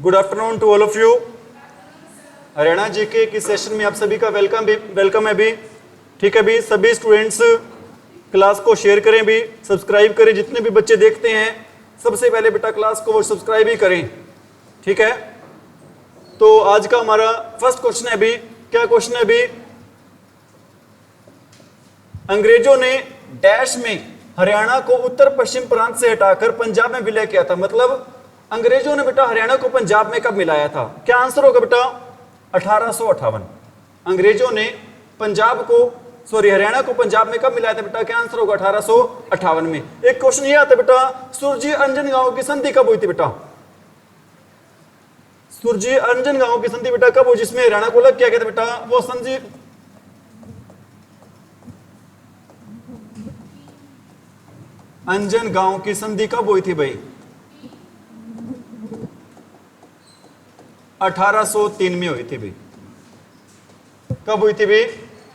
Good afternoon to all of you. Haryana GK की session में आप सभी का वेलकम है भी। ठीक है भी, सभी स्टूडेंट्स क्लास को शेयर करें भी, सब्सक्राइब करें। जितने भी बच्चे देखते हैं सबसे पहले बेटा क्लास को वो सब्सक्राइब ही करें। ठीक है, तो आज का हमारा फर्स्ट क्वेश्चन है भी, क्या क्वेश्चन है भी, अंग्रेजों ने डैश में हरियाणा को उत्तर पश्चिम प्रांत से हटाकर पंजाब में विलय किया था। मतलब अंग्रेजों ने बेटा हरियाणा को पंजाब में कब मिलाया था? क्या आंसर होगा बेटा? 1858। अंग्रेजों ने हरियाणा को पंजाब में कब मिलाया था बेटा? क्या आंसर होगा? 1858 में। एक क्वेश्चन ये आता है बेटा, सुरजी अंजन गांव की संधि कब हुई थी बेटा? सुरजी अंजन गांव की संधि बेटा कब हुई, जिसमें हरियाणा को अलग किया गया था बेटा? वो संधि अंजन गांव की संधि कब हुई थी भाई? 1803 में हुई थी भाई। कब हुई थी भाई?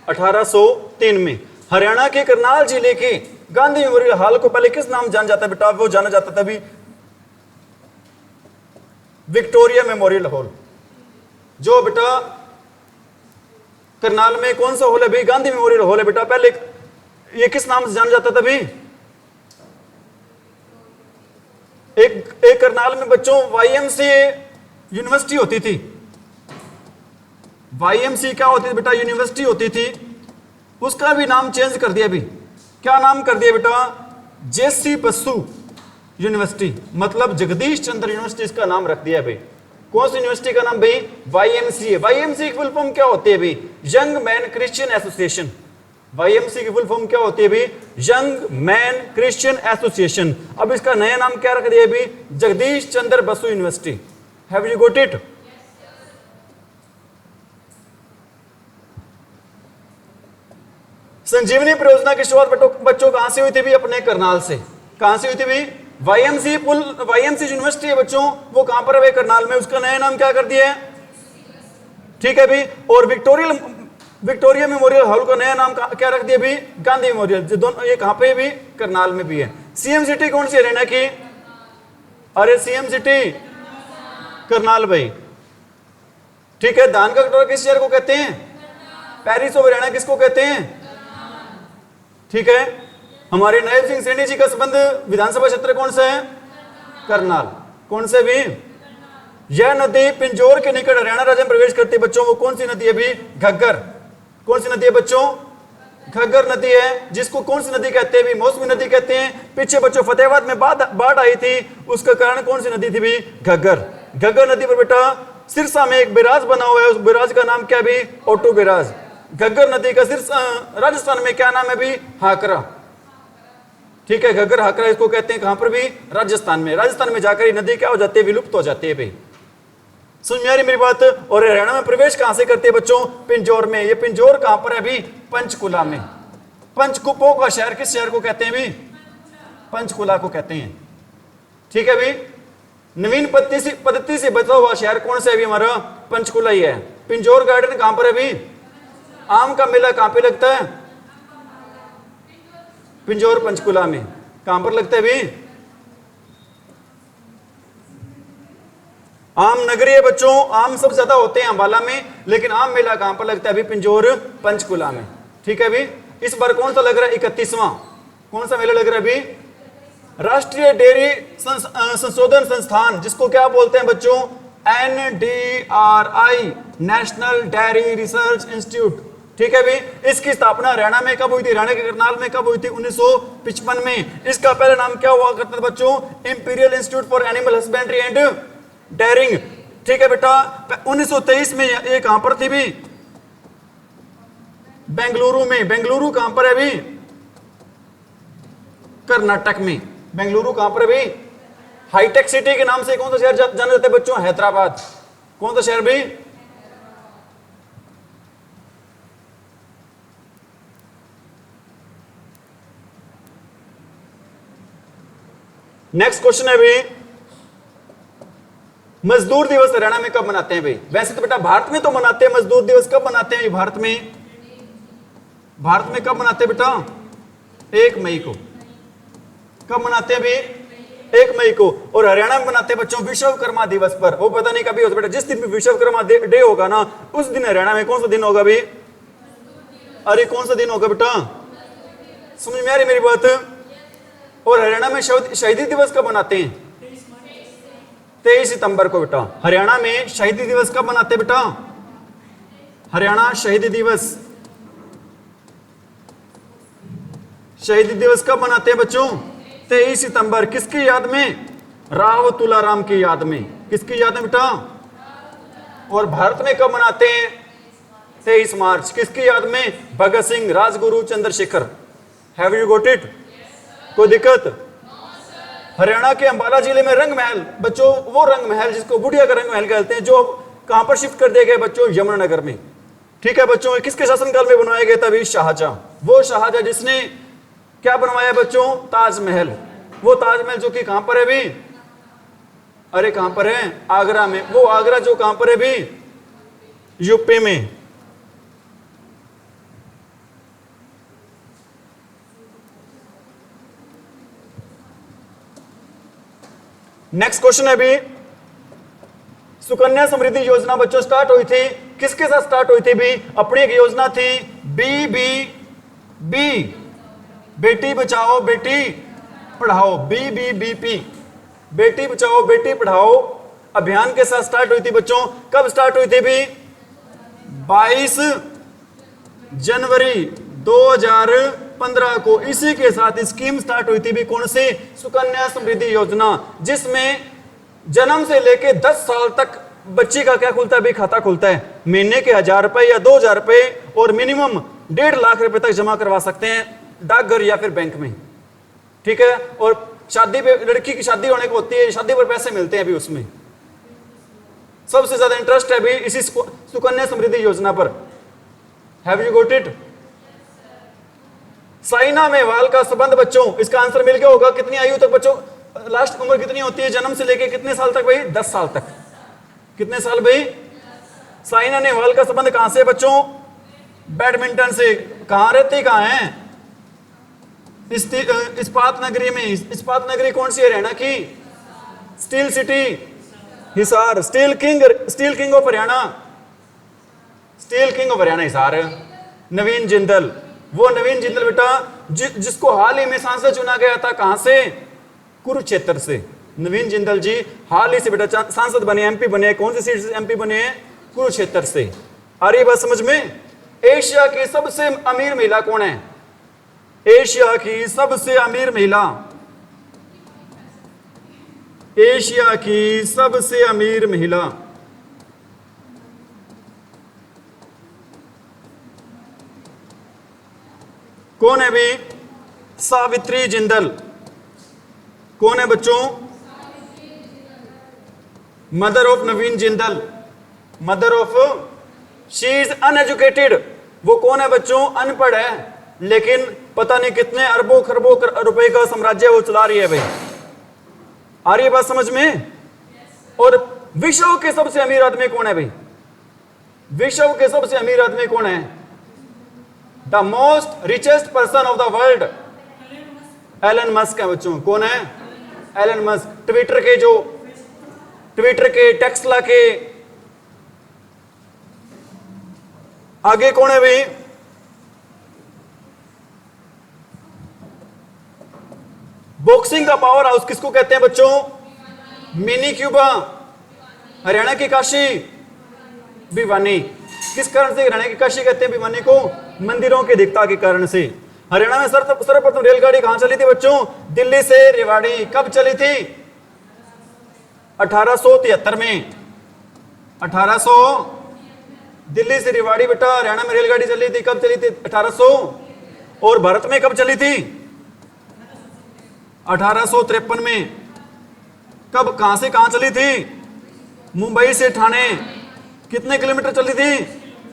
1803 में। हरियाणा के करनाल जिले के गांधी मेमोरियल हॉल को पहले किस नाम जाना जाता है बेटा? वो जाना जाता था भी विक्टोरिया मेमोरियल हॉल। जो बेटा करनाल में कौन सा हॉल है भाई? गांधी मेमोरियल हॉल है बेटा। पहले ये किस नाम से जाना जाता था भाई? एक करनाल में बच्चों YMCA यूनिवर्सिटी होती थी। YMCA क्या होती थी बेटा? यूनिवर्सिटी होती थी। उसका भी नाम चेंज कर दिया भी। क्या नाम कर दिया बेटा? JC बसु यूनिवर्सिटी, मतलब जगदीश चंद्र यूनिवर्सिटी इसका नाम रख दिया भाई। कौन सी यूनिवर्सिटी का नाम भाई? YMCA। YMCA की फुल फॉर्म क्या होती है भाई? Young man Christian association. YMCA की फुल फॉर्म क्या होती है भी? Young man Christian association. अब इसका नया नाम क्या रख दिया भी? Jagdish Chandra Basu university. Have you got it? Sanjeevani परियोजना की शुरुआत बच्चों कहां से हुई थी भी? अपने करनाल से। कहां से हुई थी भी? YMCA यूनिवर्सिटी है बच्चों, वो कहां पर है? करनाल में। उसका नया नाम क्या कर दिया है? ठीक है भी। और विक्टोरिया मेमोरियल हॉल का नया नाम क्या रख दिया भी? गांधी मेमोरियल। दोनों ये कहां पे भी? करनाल में भी है। सीएम सिटी कौन सी हरियाणा की? अरे सीएम सिटी करनाल भाई। ठीक है। धान का कटोरा किस शहर को कहते हैं? पेरिस ऑफ हरियाणा किसको कहते हैं? ठीक है। हमारे नायब सिंह सैनी जी का संबंध विधानसभा क्षेत्र कौन सा है? करनाल। कौन से भी? यह नदी पिंजौर के निकट हरियाणा राज्य में प्रवेश करती है बच्चों। वो कौन सी नदी है भी? घग्गर। कौन सी नदी है बच्चों? घग्गर नदी है, जिसको कौन सी नदी कहते हैं भी? मौसमी नदी कहते हैं। पीछे बच्चों फतेहाबाद में बाढ़ आई थी, उसका कारण कौन सी नदी थी भी? घग्गर। घग्गर नदी पर बेटा सिरसा में एक बैराज बना हुआ है। उस बैराज का नाम क्या भी? ओटू बैराज। घग्गर नदी का सिरसा राजस्थान में क्या नाम है भी? हाकरा। ठीक है, घग्गर हाकरा इसको कहते हैं। कहां पर भी? राजस्थान में। राजस्थान में जाकर ये नदी क्या हो जाती है? विलुप्त हो जाती है भाई। समझ में आ रही मेरी बात? और हरियाणा में प्रवेश कहां से करती है बच्चों? पिंजौर में। ये पिंजौर कहां पर है भी? पंचकुला में। पंचकुपों का शहर किस शहर को कहते हैं भी? पंचकुला को कहते हैं। ठीक है भी। नवीन पद्धति से बचा हुआ शहर कौन सा है भी? हमारा पंचकुला ही है। पिंजौर गार्डन कहां पर है भी? आम का मेला कहां पे लगता है? पिंजौर पंचकुला में। कहां पर लगता है भी? आम नगरी है बच्चों। आम सब ज्यादा होते हैं अंबाला में, लेकिन आम मेला कहां पर लगता है भी? पिंजौर पंचकुला में। ठीक है भी। इस बार कौन सा लग रहा है? 31वां। कौन सा मेला लग रहा है भी? राष्ट्रीय डेयरी संशोधन संस्थान, जिसको क्या बोलते हैं बच्चों? NDRI, national dairy research institute. ठीक है भी। इसकी स्थापना हरियाणा में कब हुई थी? हरियाणा के करनाल में कब हुई थी? 1955 में। इसका पहला नाम क्या हुआ करता था बच्चों? Imperial Institute for Animal Husbandry and dairying. ठीक है बेटा। 1923 में ये कहां पर थी भी? बेंगलुरु में। बेंगलुरु कहां पर है भी? कर्नाटक में। बेंगलुरु कहां पर है भी? हाईटेक सिटी के नाम से कौन सा शहर जाना जाता है बच्चों? हैदराबाद। कौन सा शहर भी? नेक्स्ट क्वेश्चन है भी, मजदूर दिवस हरियाणा में कब मनाते हैं भाई? वैसे तो बेटा भारत में तो मनाते हैं मजदूर दिवस। कब मनाते हैं भारत में? भारत में कब मनाते हैं बेटा? 1 मई को। कब मनाते हैं भाई? 1 मई को। और हरियाणा में बनाते हैं बच्चों विश्वकर्मा दिवस पर। वो पता नहीं कभी होता बेटा, जिस दिन भी विश्वकर्मा डे होगा ना, उस दिन हरियाणा में कौन सा दिन होगा भाई? अरे कौन सा दिन होगा बेटा? समझ में आ रही मेरी बात? और हरियाणा में शहीदी दिवस कब मनाते हैं? 23 सितंबर को बेटा। हरियाणा में शहीदी दिवस कब मनाते हैं बेटा? हरियाणा शहीदी दिवस, शहीदी दिवस कब मनाते हैं बच्चों? 23 सितंबर। किसकी याद में? राव तुलाराम की याद में। किसकी याद में बेटा? और भारत में कब मनाते हैं? 23 मार्च। किसकी याद में? Bhagat Singh, Rajguru, Chandrashekhar. Have you got it? कोई दिक्कत? हरियाणा के अंबाला जिले में रंग महल बच्चों, वो रंग महल जिसको बुढ़िया का रंग महल कहते हैं, जो कहां पर शिफ्ट कर दिए गए बच्चों? यमुनानगर में। ठीक है बच्चों, किसके शासनकाल में बनवाया गया था? अभी शाहजहां। वो शाहजहां जिसने क्या बनवाया बच्चों? ताजमहल। वो ताजमहल जो कि कहां पर है भी? अरे कहां पर है? आगरा में। वो आगरा जो कहां पर है भी? यूपी में। नेक्स्ट क्वेश्चन है भी, सुकन्या समृद्धि योजना बच्चों स्टार्ट हुई थी, किसके साथ स्टार्ट हुई थी भी? अपनी एक योजना थी BBB, बेटी बचाओ बेटी पढ़ाओ, BBBP, बेटी बचाओ बेटी पढ़ाओ अभियान के साथ स्टार्ट हुई थी बच्चों। कब स्टार्ट हुई थी भी? 22 जनवरी 2015 को। इसी के साथ स्कीम स्टार्ट हुई थी भी, कौन सी? सुकन्या समृद्धि योजना, जिसमें जन्म से लेके 10 साल तक बच्ची का क्या खुलता है भी? खाता खुलता है। महीने के 1000 रुपए या 2000 रुपए और मिनिमम 1.5 लाख रुपए तक जमा करवा सकते हैं डाकघर या फिर बैंक में। ठीक है। और शादी पे, लड़की की शादी होने को होती है, शादी पर पैसे मिलते हैं अभी उसमें। सबसे ज्यादा इंटरेस्ट है भी इसी सुकन्या समृद्धि योजना पर। Have you got it? Saina Nehwal का संबंध बच्चों, इसका आंसर मिल गया होगा। कितनी आयु तक बच्चों? लास्ट उम्र कितनी होती है जन्म से लेके कितने साल तक भाई? 10 साल तक। कितने साल भाई? साइना नेहवाल का संबंध कहां से बच्चों? बैडमिंटन से। कहां रहती कहां है? इस्पात नगरी में। इस्पात नगरी कौन सी? हरियाणा की steel city Hisar. Steel king of Haryana, steel king of Haryana Hisar Naveen Jindal. वो नवीन जिंदल बेटा जिसको हाल ही में सांसद चुना गया था, कहां से? कुरुक्षेत्र से। नवीन जिंदल जी हाल ही से बेटा सांसद बने, MP बने। कौन सी सीट से MP बने हैं? कुरुक्षेत्र से। आ रही बात समझ में? एशिया की सबसे अमीर महिला कौन है? एशिया की सबसे अमीर महिला, एशिया की सबसे अमीर महिला कौन है भी? सावित्री जिंदल। कौन है बच्चों? Mother of Naveen Jindal, mother of. She is uneducated. वो कौन है बच्चों? अनपढ़ है, लेकिन पता नहीं कितने अरबों खरबों रुपए का साम्राज्य वो चला रही है भाई। आ रही है बात समझ में? और विश्व के सबसे अमीर आदमी कौन है भाई? विश्व के सबसे अमीर आदमी कौन है? The most richest person of the world Elon Musk है बच्चों। कौन है? Elon Musk. ट्विटर के टेक्सला के आगे कौन है भाई? बॉक्सिंग का पावर हाउस किसको कहते हैं बच्चों? Mini Cuba. हरियाणा की काशी भिवानी। किस कारण से हरियाणा की काशी कहते हैं भिवानी को? मंदिरों की अधिकता के कारण से। हरियाणा में सर्वप्रथम रेलगाड़ी कहां चली थी बच्चों? दिल्ली से रेवाड़ी। कब चली थी? 1873 में। 1800 दिल्ली से रेवाड़ी बेटा हरियाणा में रेलगाड़ी चली थी। कब चली थी? 1800। और भारत में कब चली थी? 1853 में। कब, कहां से कहां चली थी? मुंबई से ठाणे। कितने किलोमीटर चली थी?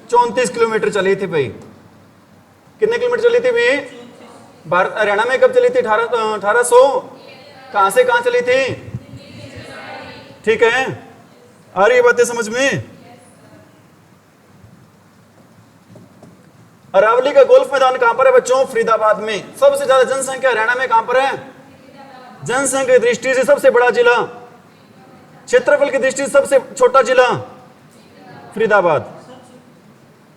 34 किलोमीटर चली थी भाई। कितने किलोमीटर चली थी भाई? भारत हरियाणा में कब चली थी? 1800। कहां से कहां चली थी? ठीक है, आ रही है बातें समझ में? अरावली का गोल्फ मैदान कहां पर है बच्चों? फरीदाबाद में। सबसे ज्यादा जनसंख्या हरियाणा में कहां पर है? जनसंख्या की दृष्टि से सबसे बड़ा जिला, क्षेत्रफल की दृष्टि से सबसे छोटा जिला फरीदाबाद।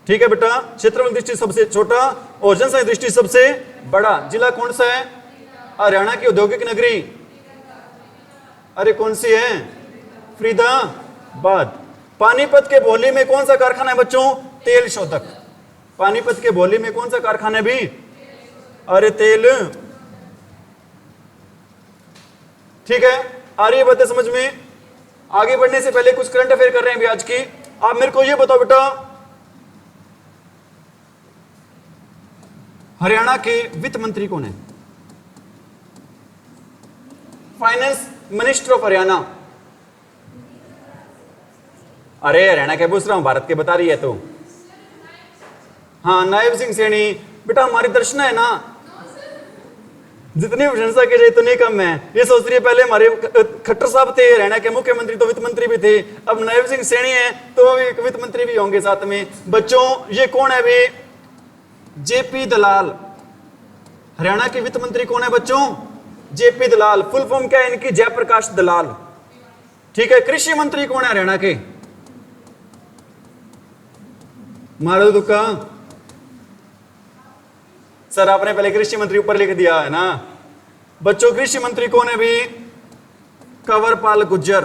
ठीक है बेटा, क्षेत्रफल की दृष्टि से सबसे छोटा और जनसंख्या की दृष्टि से सबसे बड़ा जिला कौन सा है? हरियाणा की औद्योगिक नगरी, अरे कौन सी है? फरीदाबाद। पानीपत के भोली में कौन सा कारखाना है बच्चों? तेल शोधक। पानीपत के भोली में कौन सा कारखाना है भी? अरे तेल। ठीक है, आ रही है बातें समझ में? आगे बढ़ने से पहले कुछ करंट अफेयर कर रहे हैं भी आज की। आप मेरे को ये बताओ बेटा, हरियाणा के वित्त मंत्री कौन है? Finance minister of Haryana. अरे हरियाणा के पूछ रहा हूं, भारत के बता रही है तो। हाँ, नायब सिंह सैनी। बेटा हमारी दर्शना है ना, जितनी प्रशंसा की जाए इतनी कम है। ये सोच रही है पहले हमारे खट्टर साहब थे हरियाणा के मुख्यमंत्री, तो वित्त मंत्री भी थे, अब नायब सिंह सैनी है तो वित्त मंत्री भी होंगे साथ में। बच्चों ये कौन है भी? जेपी दलाल। हरियाणा के वित्त मंत्री कौन है बच्चों? जेपी दलाल। फुल फॉर्म क्या है इनकी? जयप्रकाश दलाल। ठीक है, कृषि मंत्री कौन है हरियाणा के? मारो तुक्का। सर आपने पहले कृषि मंत्री ऊपर लिख दिया है ना बच्चों। कृषि मंत्री कौन है भी? कंवरपाल गुर्जर।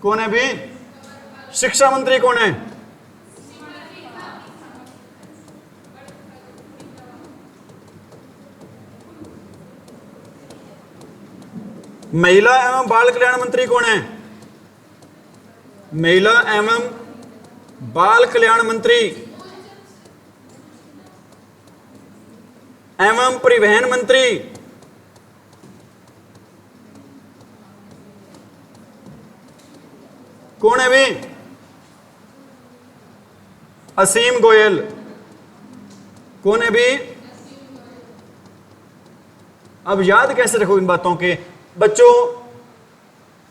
कौन है भी? शिक्षा मंत्री कौन है? महिला एवं बाल कल्याण मंत्री कौन है? महिला एवं बाल कल्याण मंत्री एवं परिवहन मंत्री कौन है भी? असीम गोयल। कौन है भी? अब याद कैसे रखो इन बातों के बच्चों?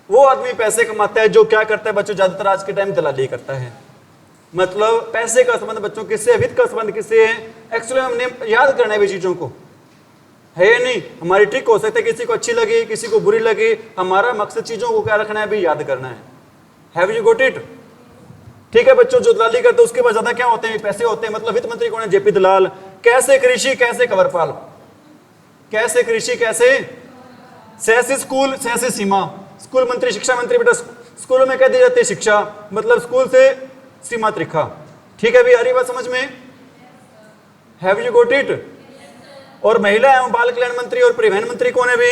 वो आदमी पैसे कमाता है जो क्या करता है बच्चों? ज्यादातर आज के टाइम दलाली करता है। मतलब पैसे का संबंध बच्चों किससे? वित्त का संबंध किससे है? एक्चुअली हमने याद करना है भी चीजों को, है नहीं? हमारी ट्रिक हो सकता है किसी को अच्छी लगे किसी को बुरी लगे, हमारा मकसद चीजों को क्या रखना है भी? याद करना है। Have you got it? ठीक है बच्चों, जो दलाली करते हैं उसके पास ज्यादा क्या होते हैं? पैसे होते हैं। मतलब वित्त मंत्री कौन है? जेपी दलाल। कैसे कृषि, कैसे कंवरपाल। कैसे कृषि, कैसे सहसी स्कूल, सहसी सीमा। स्कूल मंत्री, शिक्षा मंत्री। बेटा स्कूलों में क्या दी जाती है? शिक्षा। मतलब स्कूल से सीमा त्रिखा। ठीक है भी, आ रही बात समझ में? Have you got it? और महिला एवं बाल कल्याण मंत्री और परिवहन मंत्री कौन है भी?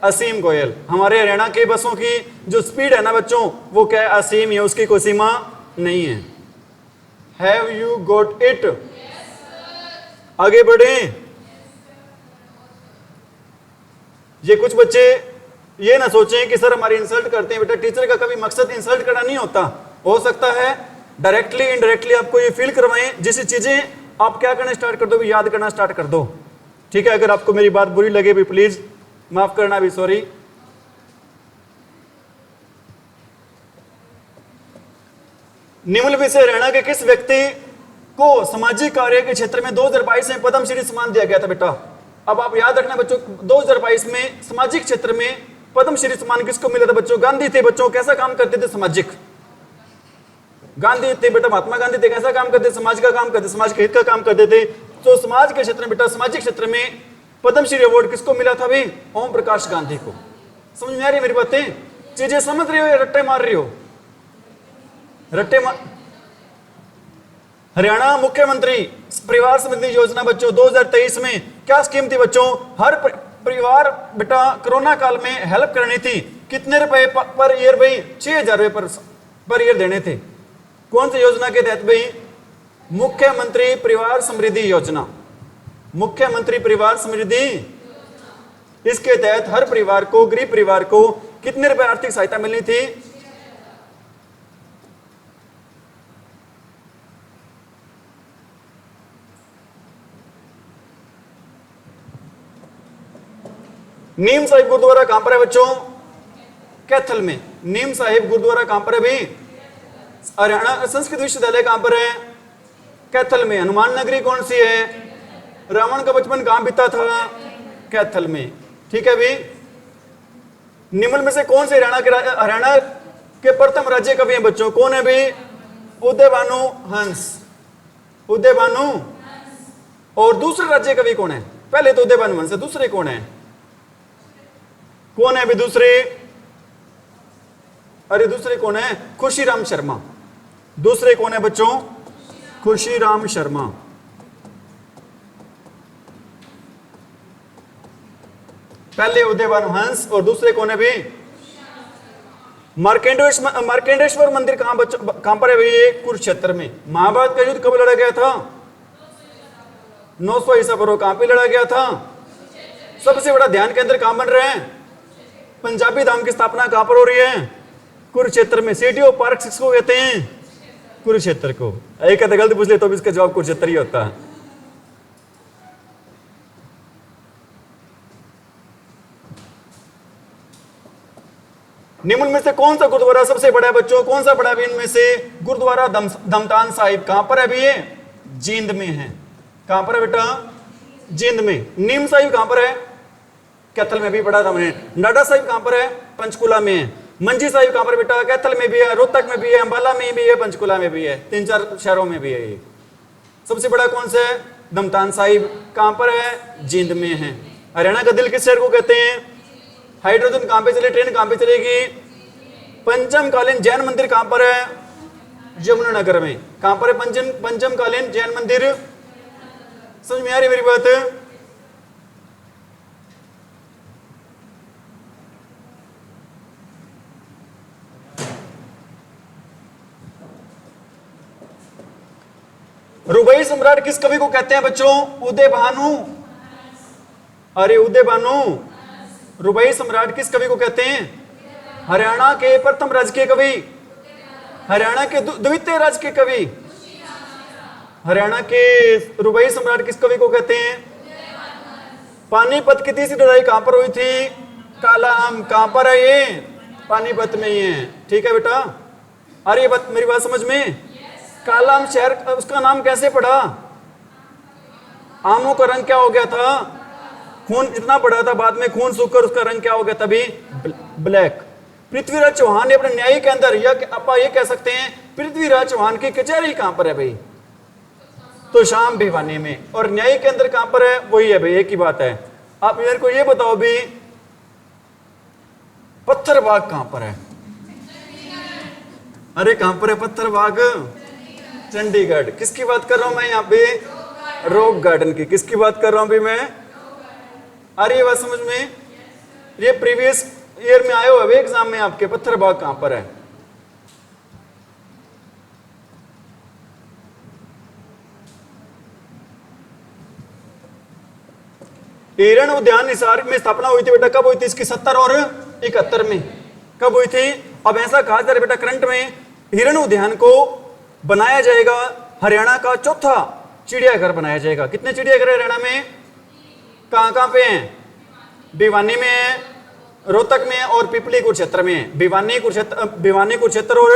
असीम गोयल। हमारे हरियाणा के बसों की जो स्पीड है ना बच्चों, वो क्या है? असीम है, उसकी कोई सीमा नहीं है। Have you got it? आगे बढ़े। ये कुछ बच्चे ये ना सोचें कि सर हमारी इंसल्ट करते हैं। बेटा टीचर का कभी मकसद इंसल्ट करना नहीं होता। हो सकता है डायरेक्टली इनडायरेक्टली आपको ये फील करवाएं, जिससे चीजें आप क्या करना स्टार्ट कर दो भी? याद करना स्टार्ट कर दो। ठीक है, अगर आपको मेरी बात बुरी लगे भी प्लीज माफ करना भी, सॉरी। निम्न में से हरियाणा के किस व्यक्ति को सामाजिक कार्य के क्षेत्र में 2022 में पद्मश्री सम्मान दिया गया था? बेटा अब आप याद रखना बच्चों, 2022 में सामाजिक क्षेत्र में पद्मश्री सम्मान किसको मिला था बच्चों? गांधी थे बच्चों। कैसा काम करते थे? सामाजिक। गांधी थे बेटा, महात्मा गांधी थे। कैसा काम करते? समाज का काम करते, समाज के हित का काम करते थे। तो समाज के क्षेत्र में बेटा, सामाजिक क्षेत्र में पद्मश्री अवार्ड किसको मिला था भी? ओम प्रकाश गांधी को। समझ में आ रही है मेरी बातें? चीजें समझ रही हो या रट्टे मार रही हो? रट्टे मार। हरियाणा मुख्यमंत्री परिवार समृद्धि योजना बच्चों 2023 में क्या स्कीम थी बच्चों? हर परिवार बेटा कोरोना काल में हेल्प करनी थी। कितने रुपए पर ईयर भाई? 6,000 रुपए पर ईयर देने थे। कौन सी योजना के तहत भाई? मुख्यमंत्री परिवार समृद्धि योजना। मुख्यमंत्री परिवार समृद्धि, इसके तहत हर परिवार को, गरीब परिवार को कितने रुपए आर्थिक सहायता मिलनी थी? नीम साहिब गुरुद्वारा कहां पर है बच्चों? कैथल में। नीम साहिब गुरुद्वारा कहां पर है भाई? हरियाणा संस्कृत विश्वविद्यालय कहां पर है? कैथल में। हनुमान नगरी कौन सी है? रावण का बचपन कहां बीता था? कैथल में। ठीक है भी। निम्न में से कौन से हरियाणा के प्रथम राज्य कवि हैं बच्चों? कौन है भी? उदयभानु हंस। उदयभानु। और दूसरे राज्य कवि कौन है? पहले तो उदयभानु हंस है, दूसरे कौन है? कौन है अभी दूसरे? अरे दूसरे कौन है? खुशीराम शर्मा। दूसरे कौन है बच्चों? खुशीराम शर्मा। पहले उदयभानु हंस और दूसरे कौन है भी? मार्केंडेश्वर मंदिर कहां पर है भाई? कुरुक्षेत्र में। महाभारत का युद्ध कब लड़ा गया था? 900 ईसा पूर्व। कहां पे लड़ा गया था? सबसे बड़ा ध्यान केंद्र कहां बन रहे हैं? पंजाबी धाम की स्थापना कहां पर हो रही है? कुरुक्षेत्र में। सिटी ऑफ पार्क किसको कहते हैं? कुरुक्षेत्र को। एक गलत पूछ ले तो भी इसका जवाब कुरुक्षेत्र ही होता है। निम्न में से कौन सा गुरुद्वारा सबसे बड़ा है बच्चों? कौन सा बड़ा है इनमें से? गुरुद्वारा धमतान साहिब। कहां पर है अभी ये? जींद में है। कहां पर है बेटा? जींद में। नीम साहिब कहां पर है? कैथल में भी पढ़ा था मैंने। नाडा साहिब कहां पर है? पंचकुला में है। मंजी साहिब कहां पर बेटा? कैथल में भी है, रोहतक में भी है, अंबाला में भी है, पंचकुला में भी है। 3-4 शहरों में भी है ये। सबसे बड़ा कौन सा है? धमतान साहिब। कहां पर है? जींद में है। हरियाणा का दिल किस शहर को कहते हैं? हाइड्रोजन कहां पे चले? ट्रेन कहां पे चलेगी? पंचमकालीन जैन मंदिर कहां पर है? यमुनानगर में। कहां पर है पंचमकालीन जैन मंदिर? समझ में आ रही मेरी बात? रुबई सम्राट किस कवि को कहते हैं बच्चों? उदयभानु। अरे उदयभानु। रुबई सम्राट किस कवि को कहते हैं? हरियाणा के प्रथम राजकीय कवि। हरियाणा के द्वितीय राजकीय कवि। हरियाणा के रुबई सम्राट किस कवि को कहते हैं? पानीपत की तीसरी लड़ाई कहां पर हुई थी? काला आम। कहां पर है ये? पानीपत में ही है। ठीक है बेटा। अरे ये बात मेरी बात समझ में? काला आम शहर उसका नाम कैसे पड़ा? आमों का रंग क्या हो गया था? खून इतना पड़ा था, बाद में खून सूखकर उसका रंग क्या हो गया? तभी ब्लैक। पृथ्वीराज चौहान ने अपने न्याय के अंदर या आप ये कह सकते हैं पृथ्वीराज चौहान की कचहरी कहां पर है भाई? तो शाम भिवानी में। और न्याय के अंदर कहां पर है? वही है भाई, एक ही बात है। आप मेरे को ये बताओ भी पत्थर बाग कहां पर है? अरे कहां पर है पत्थर बाग? चंडीगढ़। किसकी बात कर रहा हूं मैं यहाँ पे? रॉक गार्डन की। किसकी बात कर रहा हूं भी मैं? अरे ये बात समझ में? ये प्रीवियस ईयर में आए हुए एग्जाम में आपके पत्थर बाग कहां पर है? हिरण उद्यान हिसार में स्थापना हुई थी बेटा। कब हुई थी इसकी? 70 और 71 में। कब हुई थी? अब ऐसा कहा जा रहा है बेटा करंट में हिरण उद्यान को बनाया जाएगा हरियाणा का चौथा चिड़ियाघर बनाया जाएगा। कितने चिड़ियाघर हरियाणा में? कहां पे हैं? भिवानी में है, रोहतक में और पिपली कुरुक्षेत्र में है। भिवानी कुरुक्षेत्र और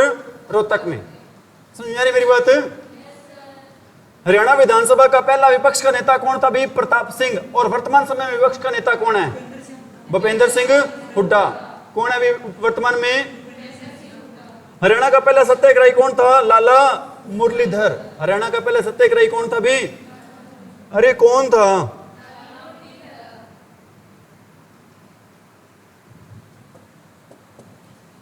रोहतक में। समझ में आ रही मेरी बात? हरियाणा विधानसभा का पहला विपक्ष का नेता कौन था? भी प्रताप सिंह। और वर्तमान समय में विपक्ष का नेता कौन है? भूपेंद्र सिंह हुड्डा। कौन है अभी वर्तमान में? हरियाणा का पहला सत्याग्रही कौन था? लाला मुरलीधर। हरियाणा का पहला सत्याग्रही कौन था भी? अरे कौन था?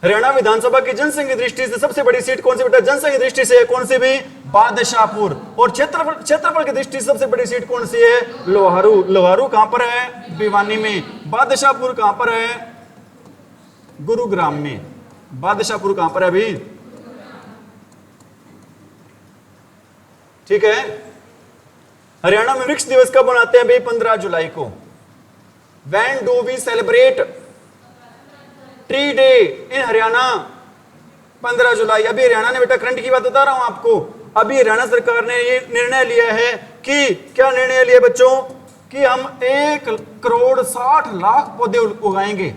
हरियाणा विधानसभा की जनसंख्या दृष्टि से सबसे बड़ी सीट कौन सी बेटा? जनसंख्या दृष्टि से कौन सी भी? बादशाहपुर। और क्षेत्रफल की दृष्टि से सबसे बड़ी सीट कौन सी है? लोहारू। लोहारू कहां पर है? भिवानी में। बादशाहपुर कहां पर है? गुरुग्राम में। बादशाहपुर कहां पर है अभी? ठीक है। हरियाणा में वृक्ष दिवस कब मनाते हैं भाई? 15 जुलाई को। When do we celebrate tree day in Haryana? 15 जुलाई। अभी हरियाणा ने बेटा करंट की बात बता रहा हूं आपको। अभी हरियाणा सरकार ने ये निर्णय लिया है कि क्या निर्णय लिया बच्चों? कि हम 1,60,00,000 पौधे उगाएंगे।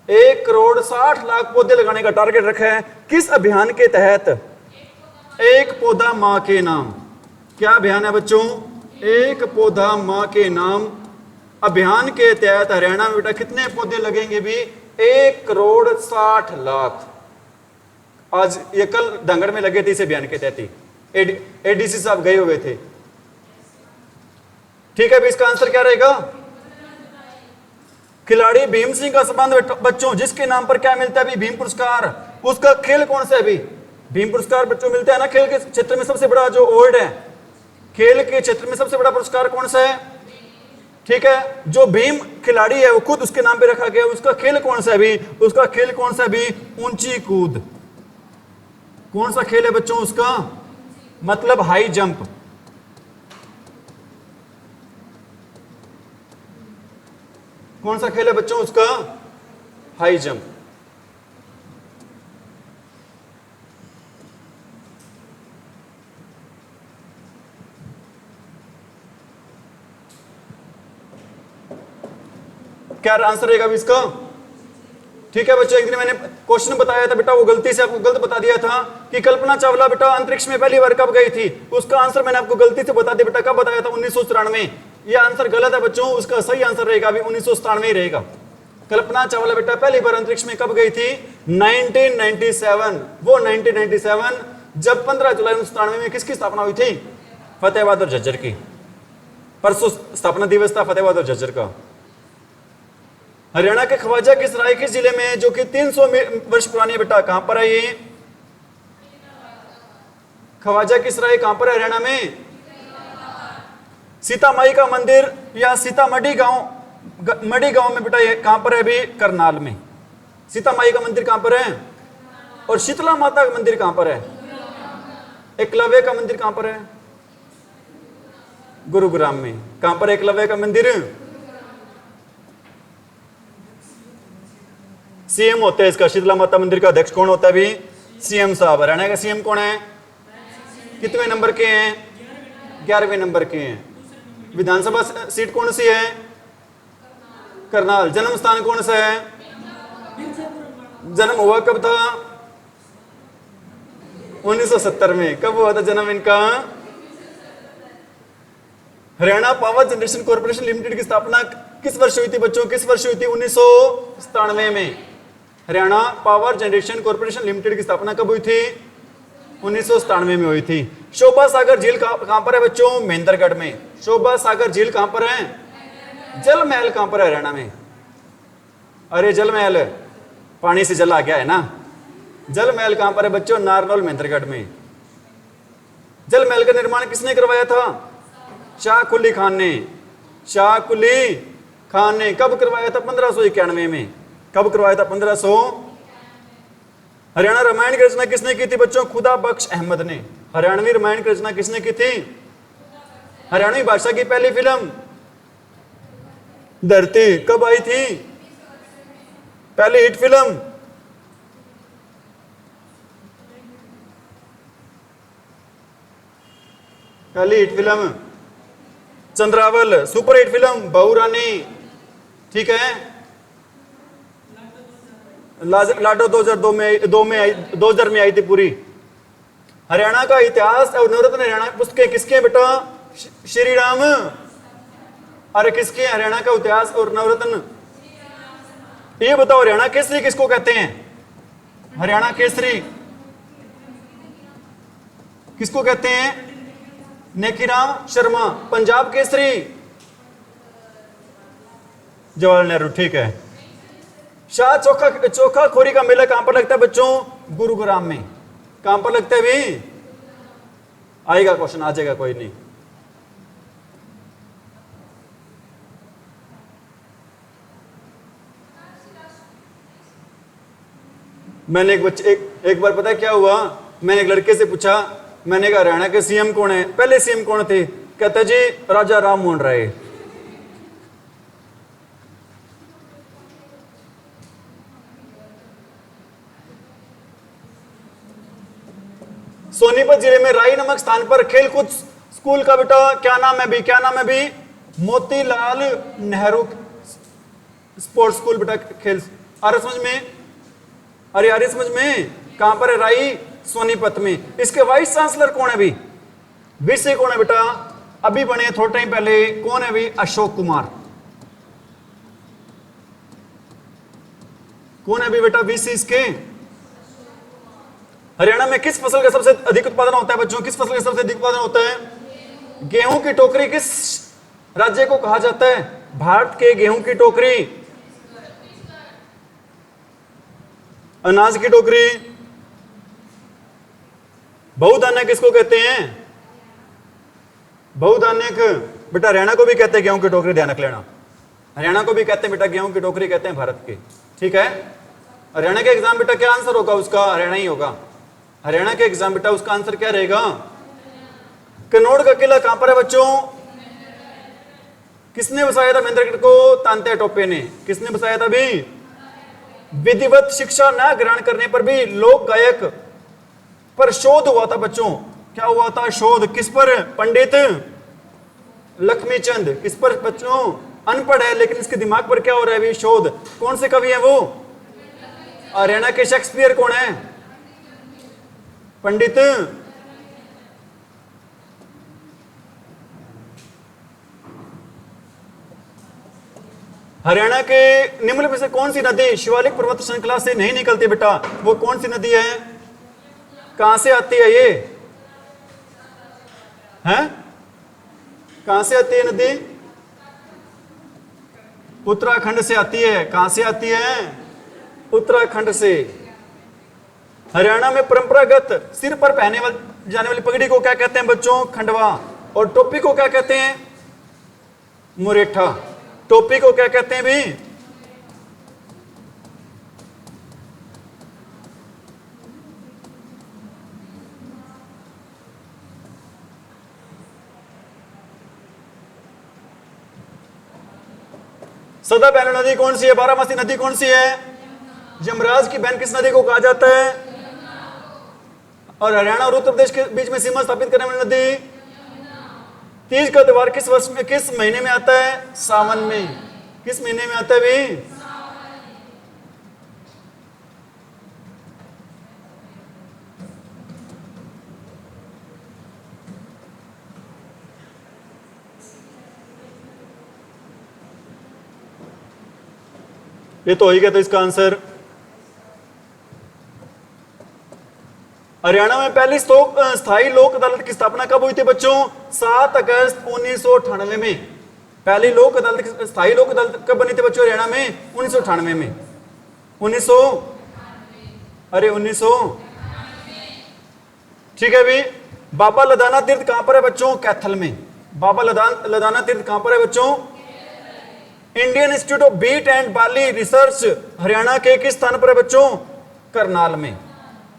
1,60,00,000 पौधे लगाने का टारगेट रखा है। किस अभियान के तहत? एक पौधा मां के नाम। क्या अभियान है बच्चों? एक पौधा माँ के नाम अभियान के तहत हरियाणा में बेटा कितने पौधे लगेंगे भी? 1,60,00,000। आज ये कल डंगर में लगे थे इस अभियान के तहत ही, एडीसी साहब गए हुए थे। ठीक है, इसका आंसर क्या रहेगा? खिलाड़ी भीम सिंह का संबंध बच्चों जिसके नाम पर क्या मिलता है? भीम पुरस्कार। उसका खेल कौन सा है? भी भीम पुरस्कार बच्चों मिलता है ना। खेल के क्षेत्र में सबसे बड़ा जो अवार्ड है, खेल के क्षेत्र में सबसे बड़ा पुरस्कार कौन सा है? ठीक है, जो भीम खिलाड़ी है वो खुद उसके नाम पे रखा गया। उसका खेल कौन सा है भी? उसका खेल कौन सा भी? ऊंची कूद। कौन सा खेल है बच्चों उसका? मतलब हाई जंप। कौन सा खेल है बच्चों उसका? High jump. क्या आंसर रहेगा इसका? ठीक है बच्चों, एक दिन मैंने क्वेश्चन बताया था बेटा, वो गलती से आपको गलत बता दिया था कि कल्पना चावला बेटा अंतरिक्ष में पहली बार कब गई थी। उसका आंसर मैंने आपको गलती से बता दिया बेटा, कब बताया था? 1993। ये आंसर गलत है बच्चों, उसका सही आंसर रहेगा अभी 1997 ही रहेगा। कल्पना चावला बेटा पहली बार अंतरिक्ष में कब गई थी? 1997। वो 1997 जब 15 जुलाई 1997 में किसकी स्थापना हुई थी? फतेह बहादुर झज्जर की। परसों स्थापना दिवस था फतेह बहादुर झज्जर का। हरियाणा के ख्वाजा की सराय किस जिले में है जो कि 300 वर्ष पुरानी है बेटा? कहां पर है ये? ख्वाजा की सराय कहां पर है हरियाणा में? सीतामाई का मंदिर या सीतामढ़ी गांव, मढ़ी गांव में बेटा ये कहां पर है अभी? करनाल में। सीतामाई का मंदिर कहां पर है? और शीतला माता का मंदिर कहां पर है? एकलव्य का मंदिर कहां पर है? गुरुग्राम में। कहां पर एकलव्य का मंदिर? सीएम होते हैं इसका। शीतला माता मंदिर का अध्यक्ष कौन होता है भी? सीएम साहब। हरियाणा का सीएम कौन है? कितने नंबर के हैं? 11वें नंबर के हैं। विधानसभा सीट कौन सी है? करनाल। जन्म स्थान कौन सा है? जन्म हुआ कब था? 1970 में। कब हुआ था जन्म इनका? Haryana power generation corporation limited की स्थापना किस वर्ष हुई थी बच्चों? किस वर्ष हुई थी? 1997 में। Haryana power generation corporation limited की स्थापना कब हुई थी? 1997 में हुई थी। शोभा सागर झील कहां पर है बच्चों? महेंद्रगढ़ में। शोभा सागर झील कहां पर है? जल महल कहां पर है हरियाणा में? अरे जल महल, पानी से जल आ गया है ना। जल महल कहां पर है बच्चों? नारनौल महेंद्रगढ़ में। जल महल का निर्माण किसने करवाया था? शाह कुली खान ने। शाह कुली खान ने कब करवाया था? 1591 में। कब करवाया था? 1500। हरियाणा रामायण की रचना किसने की थी बच्चों? खुदा बख्श अहमद ने। हरियाणवी रामायण की रचना किसने की थी? हरियाणवी भाषा की पहली फिल्म धरती कब आई थी? पहली हिट फिल्म? पहली hit film Chandrawal. Super hit film बहू रानी। ठीक है, लाडो 2000 में आई थी पूरी। हरियाणा का इतिहास और नवरत्न हरियाणा पुस्तकें किसके बेटा? श्री राम। अरे किसके? हरियाणा का इतिहास और नवरत्न। ये बताओ हरियाणा केसरी किसको कहते हैं? हरियाणा केसरी किसको कहते हैं? नेकीराम शर्मा। पंजाब केसरी जवाहरलाल नेहरू। ठीक है। शाह चोखा खोरी का मेला कहां पर लगता है बच्चों? गुरुग्राम में। कहां पर लगता है भी? आएगा क्वेश्चन, आ जाएगा, कोई नहीं। मैंने एक बार पता है क्या हुआ? मैंने एक लड़के से पूछा, मैंने कहा हरियाणा के सीएम कौन है? पहले सीएम कौन थे? कहते जी राजा राम मोहन राय। सोनीपत जिले में राई नामक स्थान पर खेलकूद स्कूल का बेटा क्या नाम है भी? क्या नाम है भी? मोतीलाल नेहरू स्पोर्ट्स स्कूल बेटा। खेल आ रहा समझ में? अरे आ रही समझ में? कहां पर है? राई सोनीपत में। इसके वाइस चांसलर कौन है भी? विषय कौन है बेटा? अभी बने थोड़ा टाइम पहले, कौन है भाई? अशोक कुमार। कौन है भी बेटा वीसी इसके? हरियाणा में किस फसल का सबसे अधिक उत्पादन होता है बच्चों? किस फसल का सबसे अधिक उत्पादन होता है? गेहूं की टोकरी किस राज्य को कहा जाता है? भारत के गेहूं की टोकरी, अनाज की टोकरी। बहुधान्य किसको कहते हैं? बहुधान्य बेटा हरियाणा को भी कहते हैं गेहूं की टोकरी, ध्यान रख लेना। हरियाणा को भी कहते हैं बेटा गेहूं की टोकरी, कहते हैं भारत की। ठीक है, हरियाणा के एग्जाम बेटा क्या आंसर होगा उसका? हरियाणा ही होगा। हरियाणा के एग्जाम बेटा उसका आंसर क्या रहेगा? कनौड़ का किला कहां पर है बच्चों? किसने बसाया था महेंद्रगढ़ को? तांत्या टोपे ने। किसने बसाया था भी? विधिवत शिक्षा न ग्रहण करने पर भी लोक गायक पर शोध हुआ था बच्चों। क्या हुआ था? शोध। किस पर? पंडित लक्ष्मीचंद। किस पर बच्चों? अनपढ़ है लेकिन इसके दिमाग पर क्या हो रहा है? भी शोध। कौन से कवि है वो? हरियाणा के शेक्सपियर कौन है? पंडित हरियाणा के निम्न में से कौन सी नदी शिवालिक पर्वत श्रृंखला से नहीं निकलती बेटा? वो कौन सी नदी है? कहां से आती है ये? हैं? कहां से आती है नदी? उत्तराखंड से आती है। कहां से आती है? उत्तराखंड से। हरियाणा में परंपरागत सिर पर पहने जाने वाली पगड़ी को क्या कहते हैं बच्चों? खंडवा। और टोपी को क्या कहते हैं? मुरेठा। टोपी को क्या कहते हैं भी? सदा बहन नदी कौन सी है? बारामासी नदी कौन सी है? यमराज की बहन किस नदी को कहा जाता है? और हरियाणा और उत्तर प्रदेश के बीच में सीमा स्थापित करने वाली नदी? तीज का त्योहार किस वर्ष में, किस महीने में आता है? सावन में। किस महीने में आता है भी? ये तो ही गया। तो इसका आंसर हरियाणा में पहली स्थायी लोक अदालत की स्थापना कब हुई थी बच्चों? 7 अगस्त 1998 में। पहली लोक अदालत, स्थायी लोक अदालत कब बनी थी बच्चों हरियाणा में? 1998 में। 1900 ठीक है भी। बाबा लदाना तीर्थ कहां पर है बच्चों? कैथल में। बाबा लदाना तीर्थ कहां पर है बच्चों? Indian Institute of wheat and barley research Haryana के किस स्थान पर है बच्चों? करनाल में।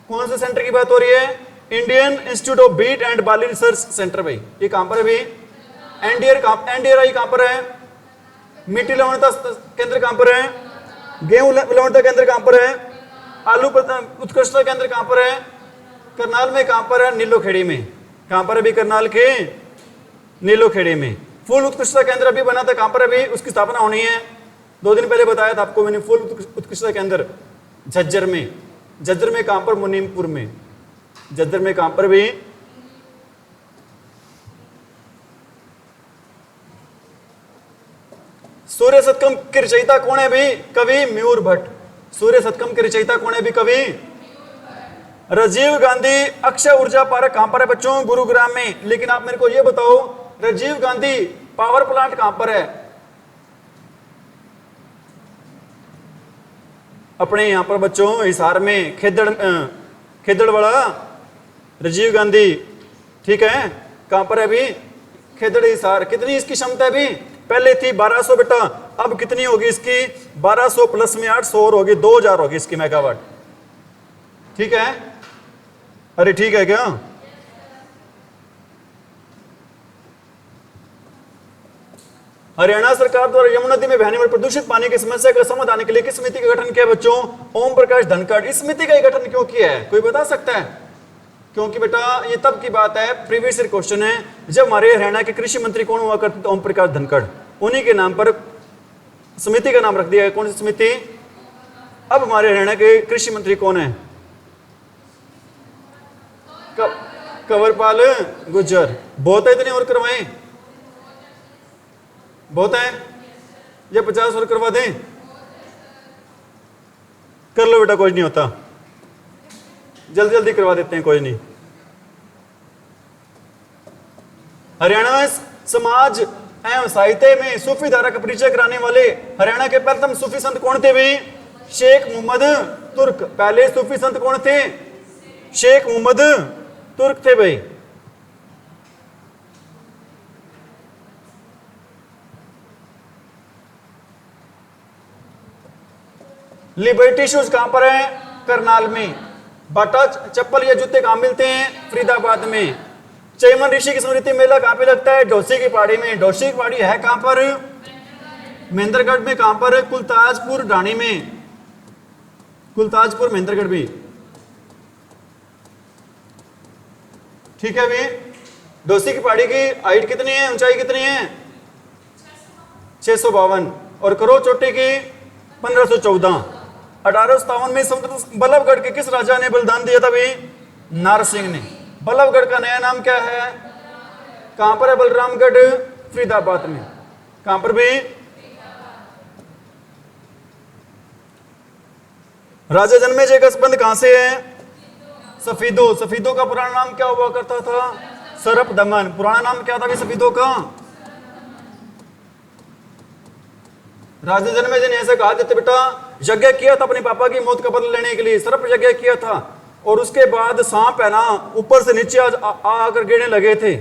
कौन से सेंटर की बात हो रही है? Indian Institute of wheat and barley research centre भाई। ये कहां पर है भाई? एनडीआरआई कहां पर है? मिट्टी लवणता केंद्र कहां पर है? गेहूं लवणता केंद्र कहां पर है? आलू उत्कृष्टता केंद्र कहां पर है? करनाल में। कहां पर है? नीलोखेड़ी में। कहां पर है भी? करनाल के नीलोखेड़ी में। फूल उत्कृष्टता केंद्र अभी बना था, कहां पर अभी उसकी स्थापना होनी है? 2 दिन पहले बताया था आपको मैंने। फूल उत्कृष्टता केंद्र झज्जर में। झज्जर में कहां पर? मुनीमपुर में। झज्जर में कहां पर भी? सूर्य शतकम के रचयिता कौन है भी? कवि मयूर भट्ट। सूर्य शतकम के रचयिता कौन है भी? कवि राजीव गांधी अक्षय ऊर्जा पार्क कहां पर है बच्चों? गुरुग्राम में। लेकिन आप मेरे को यह बताओ राजीव गांधी पावर प्लांट कहां पर है? अपने यहां पर बच्चों हिसार में, खेदड़वाड़ा। राजीव गांधी ठीक है कहां पर है अभी? खेदड़ हिसार। कितनी इसकी क्षमता है अभी? पहले थी 1200 बेटा, अब कितनी होगी इसकी? 1200 प्लस में 800 और होगी, 2000 होगी इसकी मेगावाट। ठीक है? अरे ठीक है क्या? हरियाणा सरकार द्वारा यमुना नदी में बहने वाले प्रदूषित पानी की समस्या का समाधान के लिए किस समिति का गठन किया बच्चों? ओम प्रकाश धनखड़। इस समिति का गठन क्यों किया है कोई बता सकता है? क्योंकि बेटा ये तब की बात है, प्रीवियस ईयर क्वेश्चन है, जब हमारे हरियाणा के कृषि मंत्री कौन हुआ करते थे? ओम प्रकाश धनखड़। उन्हीं के नाम पर समिति का नाम रख दिया है। कौन सी समिति? अब हमारे हरियाणा के कृषि मंत्री कौन है? कंवरपाल गुर्जर। बहुत है इतने और करवाएं। बहुत है ये 50 और करवा दें? कर लो बेटा, कुछ नहीं होता, जल्दी जल्दी करवा देते हैं, कोई नहीं। हरियाणा में समाज एवं साहित्य में सूफी धारा का परिचय कराने वाले हरियाणा के प्रथम सूफी संत कौन थे भाई? शेख मोहम्मद तुर्क। पहले सूफी संत कौन थे? शेख मोहम्मद तुर्क थे भाई। लिबर्टी शूज कहां पर है? करनाल में। बाटा चप्पल या जूते कहां मिलते हैं? फरीदाबाद में। चैमन ऋषि की स्मृति मेला कहां पे लगता है? डोसी की पहाड़ी में। डोसी की पहाड़ी है कहां पर? महेंद्रगढ़ में। कहां पर? कुलताजपुर ढाणी में। कुलताजपुर महेंद्रगढ़ भी, ठीक है भाई। डोसी की पहाड़ी की हाइट कितनी है, ऊंचाई कितनी है? 652। और करो चोटी की 1514। 1857 में समुद्र बल्लभगढ़ के किस राजा ने बलिदान दिया था भाई? नार सिंह ने। बल्लभगढ़ का नया नाम क्या है? कहां पर है बलरामगढ़? फरीदाबाद में। कहां पर भी? राजा जन्मेजय का संबंध कहां से है? सफीदो। सफीदो का पुराना नाम क्या हुआ करता था? सरप दमन। पुराना नाम क्या था सफीदो का? राजा जन्मेजय ने ऐसा कहा जैसे बेटा यज्ञ किया था अपने पापा की मौत का बदला लेने के लिए, सर्प यज्ञ किया था, और उसके बाद सांप है ना ऊपर से नीचे आकर गिरने लगे थे।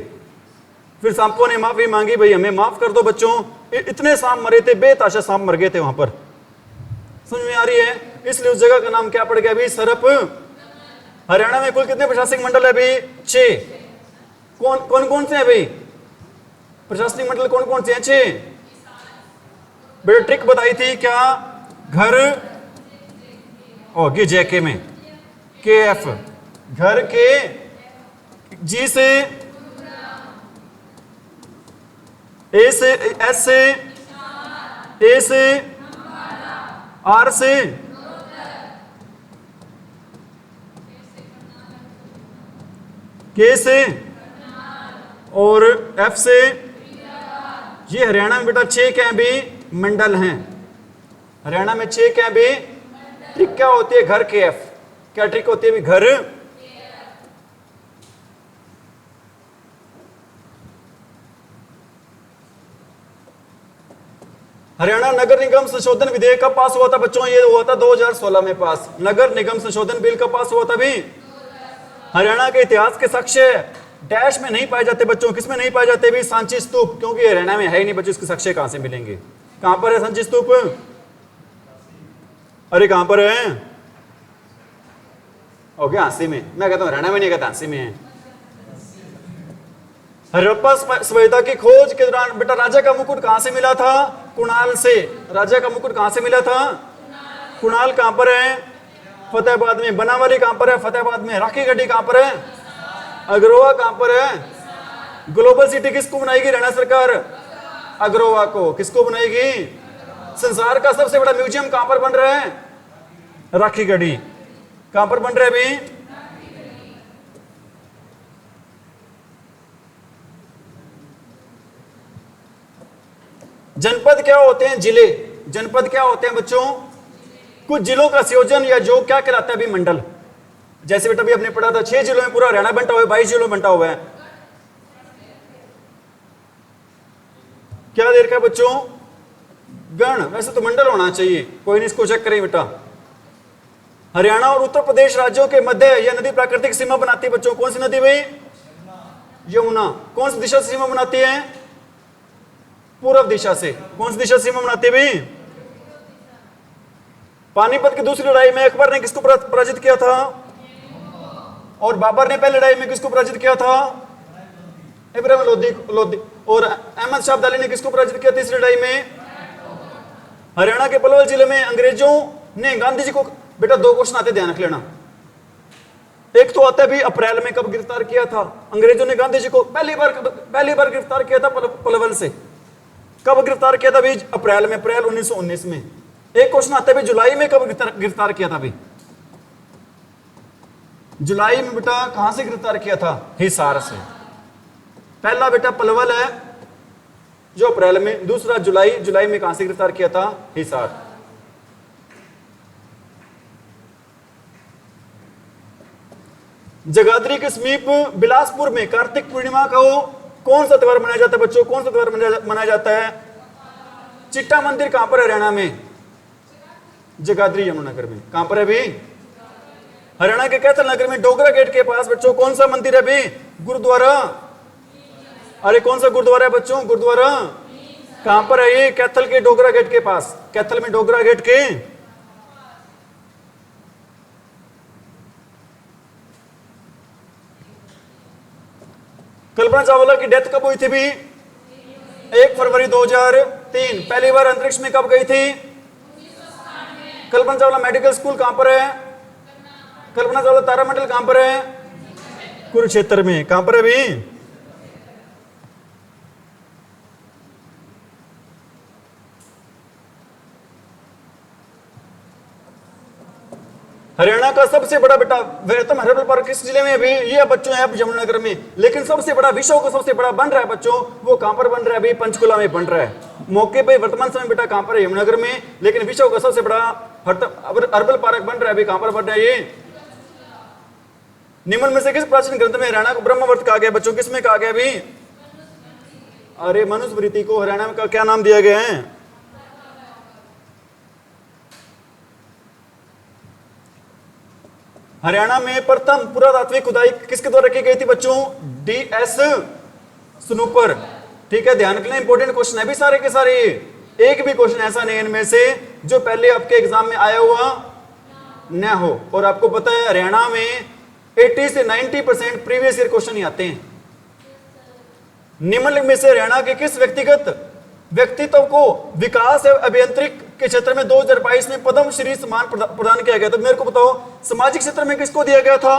फिर सांपों ने माफी मांगी, भाई हमें माफ कर दो बच्चों, इतने सांप मरे थे, बेताशा सांप मर गए थे वहां पर। समझ में आ रही है? इसलिए उस जगह का नाम क्या पड़ गया अभी? सरप। हरियाणा में कुल कितने प्रशासनिक मंडल है भाई? 6। कौन कौन से हैं भाई प्रशासनिक मंडल? कौन कौन से हैं? 6। बेटा ट्रिक बताई थी क्या? घर होगी जेके में, के एफ, घर के, जी से, ए से, एस से, ए से, आर से, के से, और एफ से। ये हरियाणा में बेटा 6 क्या भी मंडल हैं? हरियाणा में 6 क्या भी? ट्रिक क्या होती है? घर के एफ। क्या ट्रिक होती है भी? घर। हरियाणा नगर निगम संशोधन विधेयक कब पास हुआ था बच्चों? ये हुआ था 2016 में पास। नगर निगम संशोधन बिल कब पास हुआ था भी? हरियाणा के इतिहास के साक्ष्य डैश में नहीं पाए जाते बच्चों। किस में नहीं पाए जाते भी? सांची स्तूप। क्योंकि हरियाणा में है ही नहीं बच्चों, इसके साक्ष्य कहां से मिलेंगे? कहां पर है सांची स्तूप? अरे कहां पर है? ओके हांसी में। मैं कहता हूं हरियाणा में नहीं, कहता हांसी में है। हड़प्पा सभ्यता की खोज के दौरान बेटा राजा का मुकुट कहां से मिला था? कुणाल से। राजा का मुकुट कहां से मिला था? कुणाल। कहां पर है? फतेहाबाद में। बनावली कहां पर है? फतेहाबाद में। राखी गढ़ी कहां पर है? अग्रोवा। कहां पर है? ग्लोबल सिटी किसको बनाएगी हरियाणा सरकार? अग्रोवा को। किसको बनाएगी? संसार का सबसे बड़ा म्यूजियम कहां पर बन रहा है? राखी गढ़ी। कहां पर बन रहा है अभी? जनपद क्या होते हैं? जिले। जनपद क्या होते हैं बच्चों? कुछ जिलों का संयोजन या जो क्या कहलाता है अभी? मंडल। जैसे बेटा भी आपने पढ़ा था 6 जिलों में पूरा हरियाणा बंटा हुआ है, 22 जिलों में बंटा हुआ है। क्या देर का बच्चों? गण। वैसे तो मंडल होना चाहिए, कोई नहीं, इसको चेक करें बेटा। हरियाणा और उत्तर प्रदेश राज्यों के मध्य यह नदी प्राकृतिक सीमा बनाती है बच्चों। कौन सी नदी भाई? यमुना। कौन सी दिशा से सीमा बनाती है? पूर्व दिशा से। कौन सी दिशा से सीमा बनाती है भाई? पानीपत की दूसरी लड़ाई में अकबर ने किसको पराजित किया था? और बाबर ने पहली लड़ाई में किसको पराजित किया था? इब्राहिम लोधी। और अहमद शाह अब्दाली ने किसको पराजित किया तीसरी लड़ाई में? हरियाणा के पलवल जिले में अंग्रेजों ने गांधी जी को बेटा 2 क्वेश्चन आते, ध्यान रख लेना। एक तो आता है भी अप्रैल में कब गिरफ्तार किया था अंग्रेजों ने गांधी जी को? पहली बार गिरफ्तार किया था पलवल से। कब गिरफ्तार किया था भी? अप्रैल में, अप्रैल 1919 में। एक क्वेश्चन आता है भी जुलाई में कब गिरफ्तार किया था भी? जुलाई में बेटा कहां से गिरफ्तार किया था? हिसार से। पहला बेटा पलवल है, जो अप्रैल में, दूसरा जुलाई में कहां से गिरफ्तार किया था? हिसार। जगाधरी के समीप बिलासपुर में कार्तिक पूर्णिमा को कौन सा त्योहार मनाया जाता है बच्चों? कौन सा त्योहार मनाया जाता है? चिट्टा मंदिर कहां पर है हरियाणा में? जगाधरी यमुनानगर में। कहां पर है अभी? हरियाणा के कैथल नगर में डोगरा गेट के पास बच्चों कौन सा मंदिर है अभी? गुरुद्वारा। अरे कौन सा गुरुद्वारा है बच्चों? गुरुद्वारा। कहां पर है ये? कैथल के डोगरा गेट के पास। कैथल में डोगरा गेट के कल्पना चावला की डेथ कब हुई थी भी? 1 फरवरी 2003। पहली बार अंतरिक्ष में कब गई थी? कल्पना चावला मेडिकल स्कूल कहां पर है? कल्पना चावला तारामंडल कहां पर है? कुरुक्षेत्र में। कहां पर है अभी? हरियाणा का सबसे बड़ा बेटा वृहत्तम हर्बल पार्क किस जिले में अभी? ये बच्चों है यमुनानगर में। लेकिन सबसे बड़ा, विश्व का सबसे बड़ा बन रहा है बच्चों, वो कहां पर बन रहा है अभी? पंचकुला में बन रहा है। मौके पे वर्तमान समय बेटा कहां पर है? यमुनानगर में। लेकिन विश्व का सबसे बड़ा हर्बल पार्क बन रहा है अभी कहां पर बन रहा है ये? निम्न में से किस प्राचीन ग्रंथ में हरियाणा को ब्रह्मवर्त कहा गया बच्चों? किसमें कहा गया अभी? अरे मनुस्मृति को हरियाणा का क्या नाम दिया गया है? हरियाणा में प्रथम पुरातात्विक खुदाई किसके द्वारा की गई थी बच्चों? DS स्नूपर। ठीक है, ध्यान के लिए इंपॉर्टेंट क्वेश्चन है भी सारे के सारे। एक भी क्वेश्चन ऐसा नहीं इनमें से जो पहले आपके एग्जाम में आया हुआ न हो। और आपको पता है हरियाणा में 80 से 90% प्रीवियस ईयर क्वेश्चन ही आते हैं। निम्नलिखित में से हरियाणा के किस व्यक्तित्व को विकास एवं अभियांत्रिक के क्षेत्र में 2022 में पद्म श्री सम्मान प्रदान किया गया? तो मेरे को बताओ, सामाजिक क्षेत्र में किसको दिया गया था?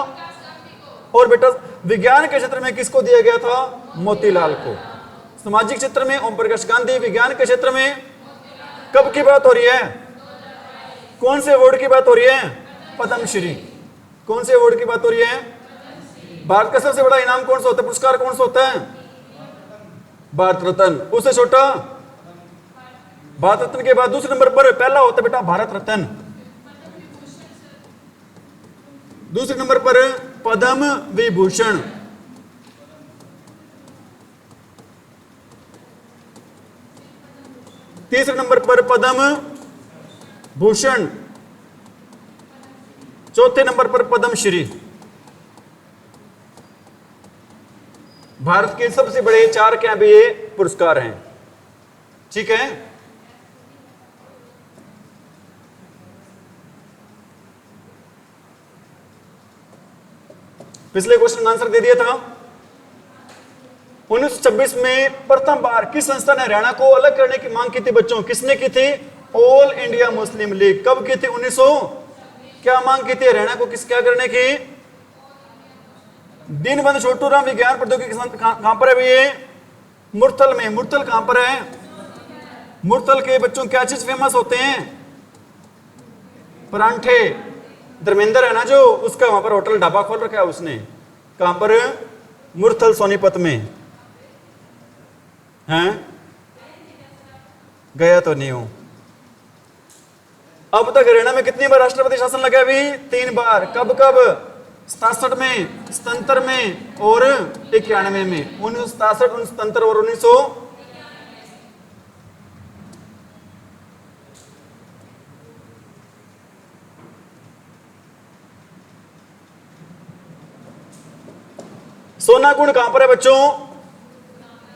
और बेटा विज्ञान के क्षेत्र में किसको दिया गया था? मोतीलाल को। सामाजिक क्षेत्र में ओम प्रकाश गांधी, विज्ञान के क्षेत्र में कब की बात हो रही है? कौन से अवार्ड की बात हो रही है? पद्मश्री। कौन से अवार्ड की बात हो रही है? भारत का सबसे बड़ा इनाम कौन सा होता है? पुरस्कार कौन सा होता है? भारत रत्न। उससे छोटा? भारत रत्न के बाद दूसरे नंबर पर पहला होता है बेटा भारत रत्न, दूसरे नंबर पर पद्म विभूषण, तीसरे नंबर पर पद्म भूषण, चौथे नंबर पर पद्मश्री। भारत के सबसे बड़े 4 क्या भी ये पुरस्कार हैं। ठीक है, पिछले क्वेश्चन का आंसर दे दिया था। 1926 में प्रथम बार किस संस्था ने हरियाणा को अलग करने की मांग की थी बच्चों? किसने की थी? All India Muslim league. कब की थी? 1900 क्या मांग की थी हरियाणा को किस क्या करने की? दीनबंधु छोटूराम विज्ञान प्रौद्योगिकी कहां पर है भैया? मुरथल में। मुरथल कहां पर है? मुरथल के बच्चों क्या चीज फेमस होते हैं? परांठे। धर्मेंद्र है ना जो, उसका वहां पर होटल ढाबा खोल रखा है उसने। कहां पर? मुरथल सोनीपत में। हैं? गया तो नहीं हूं। अब तक हरियाणा में कितनी बार राष्ट्रपति शासन लगा? अभी 3 बार। कब कब? 67 में, 77 में और 91 में। 1967, 1977 और 1900। सोना कुंड कहां पर है बच्चों?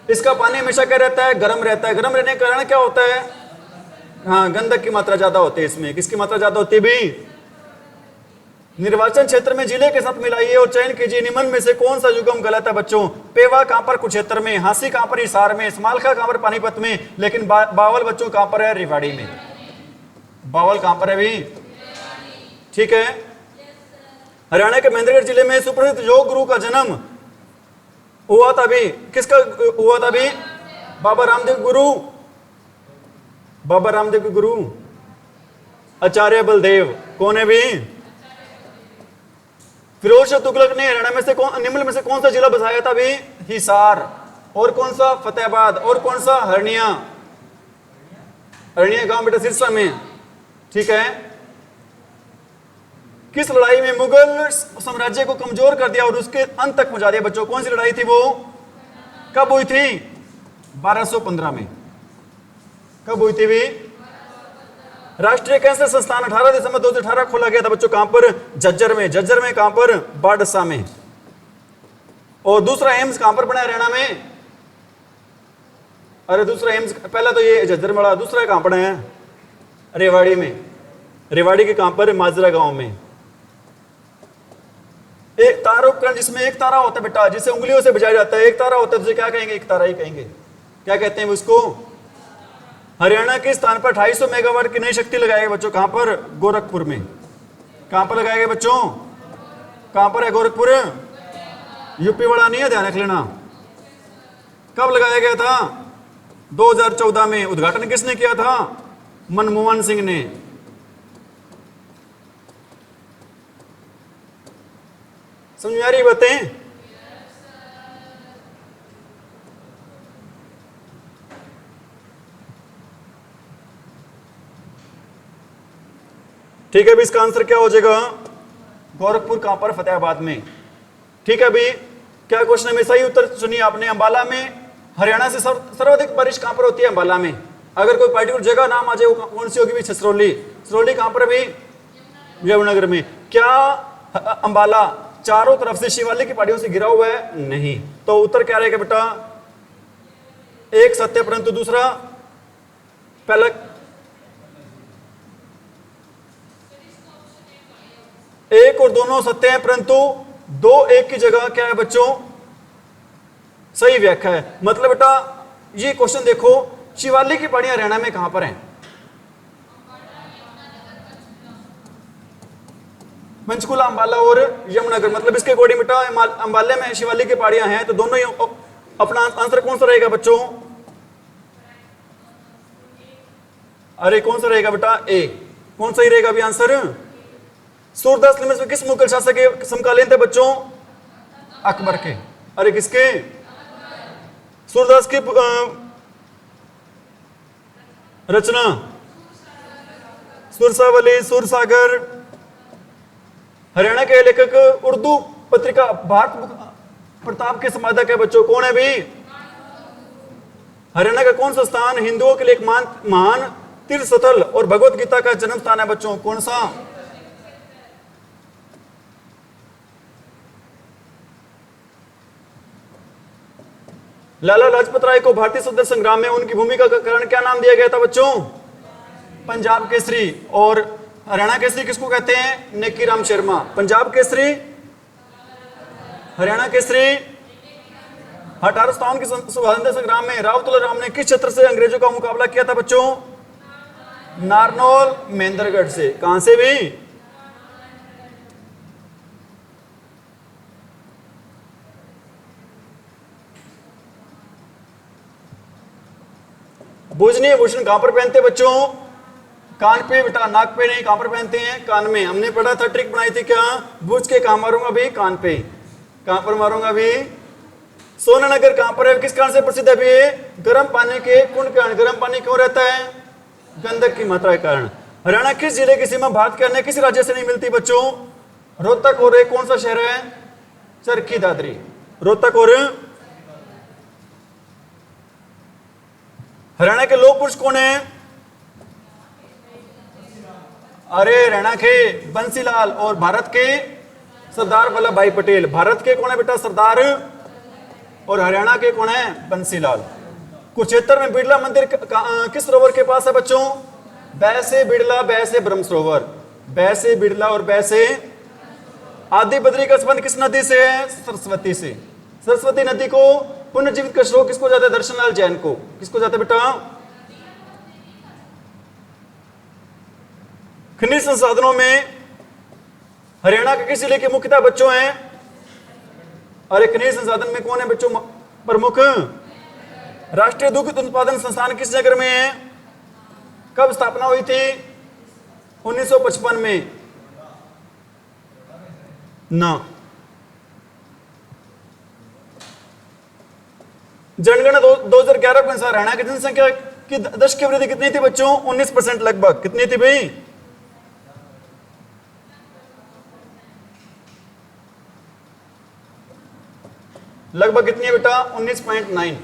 इसका पानी हमेशा क्या रहता है? गर्म रहता है। गर्म रहने के कारण क्या होता है? हाँ, गंधक की मात्रा ज्यादा होती है इसमें। किसकी मात्रा ज्यादा होती है भी? निर्वाचन क्षेत्र में जिले के साथ मिलाइए और चयन कीजिए। निम्न में से कौन सा युग्म गलत है बच्चों? पेवा कहां पर? कुरुक्षेत्र में। हांसी कहां पर? हिसार में। समालखा कहां पर? पानीपत में। लेकिन बावल बच्चों कहां पर है? रेवाड़ी में। बावल कहां पर है भी? ठीक है, हरियाणा के महेंद्रगढ़ जिले में सुप्रसिद्ध योग गुरु का जन्म हुआ था भी। किसका हुआ था भी? बाबा रामदेव गुरु। बाबा रामदेव के गुरु आचार्य बलदेव। कौन है भी? फिरोज शाह तुगलक ने हरियाणा में से निम्न में से कौन सा जिला बसाया था भी? हिसार। और कौन सा फतेहाबाद, और कौन सा हरनिया, हरनिया गांव बेटा सिरसा में, ठीक है। किस लड़ाई में मुगल साम्राज्य को कमजोर कर दिया और उसके अंत तक पहुंचा दिया बच्चों? कौन सी लड़ाई थी वो? कब हुई थी? 1215 में। कब हुई थी भी? राष्ट्रीय कैंसर संस्थान 18 दिसंबर 2018 खोला गया था बच्चों। कहां पर? झज्जर में। झज्जर में कहां पर? बाडसा में। और दूसरा एम्स कहां पर बना है? हरियाणा में। अरे दूसरा एम्स, पहला तो ये झज्जर में, दूसरा कहां पर है? रेवाड़ी में। रेवाड़ी के कहां पर? माजरा गांव में। एक तारा उपकरण जिसमें एक तारा होता है बेटा, जिसे उंगलियों से बजाया जाता है, एक तारा होता है, तुझे क्या कहेंगे? एक तारा ही कहेंगे। क्या कहते हैं उसको? हरियाणा के स्थान पर 250 मेगावाट की नई शक्ति लगाएगा बच्चों। कहां पर? गोरखपुर में। कहां पर लगाएगा बच्चों? कहां पर है गोरखपुर? यूपी वाला नहीं है, ध्यान रख लेना। कब लगाया गया था? 2014 में। उद्घाटन किसने किया था? मनमोहन सिंह ने। समझ में आ रही बातें? ठीक है, अभी इसका आंसर क्या हो जाएगा? गोरखपुर कहां पर? फतेहाबाद में। ठीक है, अभी क्या क्वेश्चन में सही उत्तर सुनिए आपने। अंबाला में हरियाणा से सर्वाधिक बारिश कहां पर होती है? अंबाला में। अगर कोई पर्टिकुलर जगह नाम आ जाए वो कौन सी होगी? छछरौली। छछरौली कहां पर? अभी यमुनानगर में। क्या अंबाला चारों तरफ से शिवालिक की पहाड़ियों से घिरा हुआ है? नहीं। तो उत्तर क्या रहेगा बेटा? एक सत्य, परंतु दूसरा पहला। एक और दोनों सत्य हैं, परंतु दो एक की जगह क्या है बच्चों? सही व्याख्या है। मतलब बेटा ये क्वेश्चन देखो, शिवालिक की पहाड़ियां हरियाणा में कहां पर हैं? पंचकुला, अंबाला और यमुनानगर। मतलब इसके अकॉर्डिंग बेटा अंबाला में शिवालिक की पहाड़ियां हैं, तो दोनों ही अपना आंसर कौन सा रहेगा बच्चों? अरे कौन सा रहेगा बेटा? ए। कौन सा ही रहेगा अभी आंसर? सूरदास लिमिट्स में किस मुगल शासक के समकालीन थे बच्चों? अकबर के। अरे किसके? सूरदास की रचना सुरसावली, सुरसागर। हरियाणा के लेखक उर्दू पत्रिका भारत प्रताप के संपादक है बच्चों। कौन है भी? हरियाणा का कौन सा स्थान हिंदुओं के लिए एक महान तीर्थ स्थल और भगवत गीता का जन्म स्थान है बच्चों? कौन सा? लाला लाजपत राय को भारतीय स्वतंत्रता संग्राम में उनकी भूमिका का कारण क्या नाम दिया गया था बच्चों? पंजाब केसरी। और हरियाणा केसरी किसको कहते हैं? नेकीराम शर्मा। पंजाब केसरी, हरियाणा केसरी। 1857 के स्वतंत्रता संग्राम में राव तुला राम ने किस क्षेत्र से अंग्रेजों का मुकाबला किया था बच्चों? नारनौल, महेंद्रगढ़ से। कहां से भी? भुजनी भूषण कहां पर पहनते बच्चों? कान पे बेटा, नाक पे नहीं। कहां पर पहनते हैं? कान में। हमने पढ़ा था, ट्रिक बनाई थी क्या? भुज के कहां मारूंगा भी? कान पे। कहां पर मारूंगा भी? सोनानगर कहां पर है? किस कारण से प्रसिद्ध है भी? गर्म पानी के कुंड के कारण। गर्म पानी क्यों रहता है? गंधक की मात्रा के कारण। हरियाणा किस जिले की सीमा भारत के अन्य किसी राज्य से नहीं मिलती बच्चों? रोहतक और कौन सा शहर है? चरखी दादरी। रोहतक और हरियाणा के लोक पुरुष कौन है? अरे हरियाणा के बंसीलाल और भारत के सरदार वल्लभ भाई पटेल। भारत के कौन है बेटा? सरदार। और हरियाणा के कौन है? बंसीलाल। कुरुक्षेत्र में बिड़ला मंदिर किस सरोवर के पास है बच्चों? बैसे बिड़ला, बैसे ब्रह्म सरोवर। बैसे बिड़ला और बैसे। आदि बद्री का संबंध किस नदी से है? सरस्वती से। सरस्वती नदी को पुनर्जीवित का श्लोक किसको जाता है? दर्शनलाल जैन को। किसको जाता है बेटा? खनिज संसाधनों में हरियाणा के किस जिले के मुख्यतः बच्चों हैं? अरे खनिज संसाधन में कौन है बच्चों प्रमुख? राष्ट्रीय दुग्ध उत्पादन संस्थान किस नगर में है? कब स्थापना हुई थी? 1955 में ना। जनगणना 2011 के अनुसार हरियाणा की जनसंख्या की दशक की वृद्धि कितनी थी बच्चों? 19% लगभग। कितनी थी भाई? लगभग कितनी है बेटा? 19.9।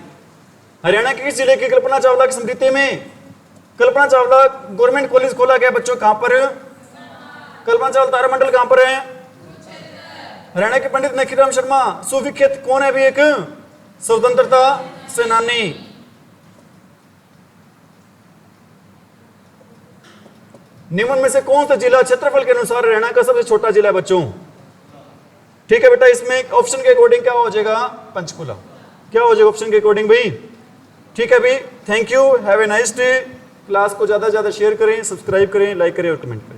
हरियाणा के किस जिले की कल्पना चावला की स्मृति में कल्पना चावला गवर्नमेंट कॉलेज खोला गया बच्चों? कहां पर? कल्पना चावला तारामंडल कहां पर है? हरियाणा के पंडित नखीराम शर्मा सुविख्यात कौन है? भी एक स्वतंत्रता सेनानी। निम्न में से कौन सा जिला क्षेत्रफल के अनुसार हरियाणा का सबसे छोटा जिला है बच्चों? ठीक है बेटा, इसमें ऑप्शन के अकॉर्डिंग क्या हो जाएगा? पंचकुला। क्या हो जाएगा ऑप्शन के अकॉर्डिंग भाई? ठीक है भाई, thank you, have a nice day. Class को ज्यादा से ज्यादा शेयर करें, सब्सक्राइब करें, लाइक करें और कमेंट करें।